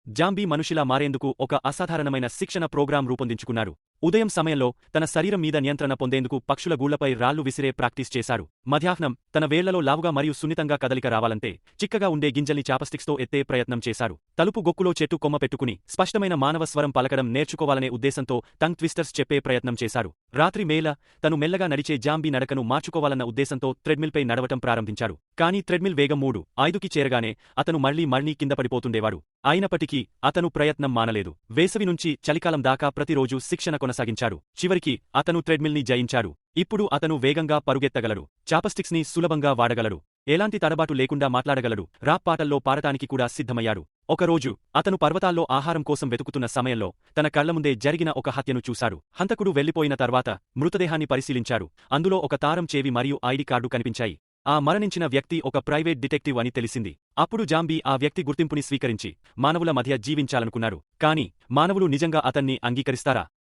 Zombie మనుషిలా మారేందుకు ఒక అసాధారణమైన శిక్షణ ప్రోగ్రాం రూపొందించుకున్నారు. ఉదయం సమయంలో తన శరీరం మీద నియంత్రణ పొందేందుకు పక్షుల గూళ్లపై రాళ్లు విసిరే ప్రాక్టీస్ చేశారు. మధ్యాహ్నం తన వేళ్లలో లావుగా మరియు సున్నితంగా కదలిక రావాలంటే చిక్కగా ఉండే గింజల్ని చాపస్టిక్స్తో ఎత్తే ప్రయత్నం చేశారు. తలుపు గొక్కులో చెట్టు కొమ్మ పెట్టుకుని స్పష్టమైన మానవ స్వరం పలకడం నేర్చుకోవాలనే ఉద్దేశంతో టంగ్ ట్విస్టర్స్ చెప్పే ప్రయత్నం చేశారు. రాత్రి మేళ తను మెల్లగా నడిచే జాంబీ నడకను మార్చుకోవాలన్న ఉద్దేశంతో థ్రెడ్మిల్పై నడవటం ప్రారంభించారు. కానీ థ్రెడ్మిల్ వేగం 3:5కి చేరగానే అతను మళ్లీ కింద పడిపోతుండేవాడు. అయినప్పటికీ అతను ప్రయత్నం మానలేదు. వేసవి నుంచి చలికాలం దాకా ప్రతిరోజూ శిక్షణ కొనసాగించారు. చివరికి అతను థ్రెడ్మిల్ని జయించారు. ఇప్పుడు అతను వేగంగా పరుగెత్తగలరు, చాపస్టిక్స్ని సులభంగా వాడగలరు, ఎలాంటి తడబాటు లేకుండా మాట్లాడగలరు, రాప్ పాటల్లో పాడటానికి కూడా సిద్ధమయ్యారు. ఒకరోజు అతను పర్వతాల్లో ఆహారం కోసం వెతుకుతున్న సమయంలో తన కళ్లముందే జరిగిన ఒక హత్యను చూశారు. హంతకుడు వెళ్లిపోయిన తర్వాత మృతదేహాన్ని పరిశీలించారు. అందులో ఒక తారం చేవి మరియు ఐడి కార్డు కనిపించాయి. ఆ మరణించిన వ్యక్తి ఒక ప్రైవేట్ డిటెక్టివ్ అని తెలిసింది. అప్పుడు జాంబీ ఆ వ్యక్తి గుర్తింపుని స్వీకరించి మానవుల మధ్య జీవించాలనుకున్నారు. కాని మానవులు నిజంగా అతన్ని అంగీకరిస్తారా?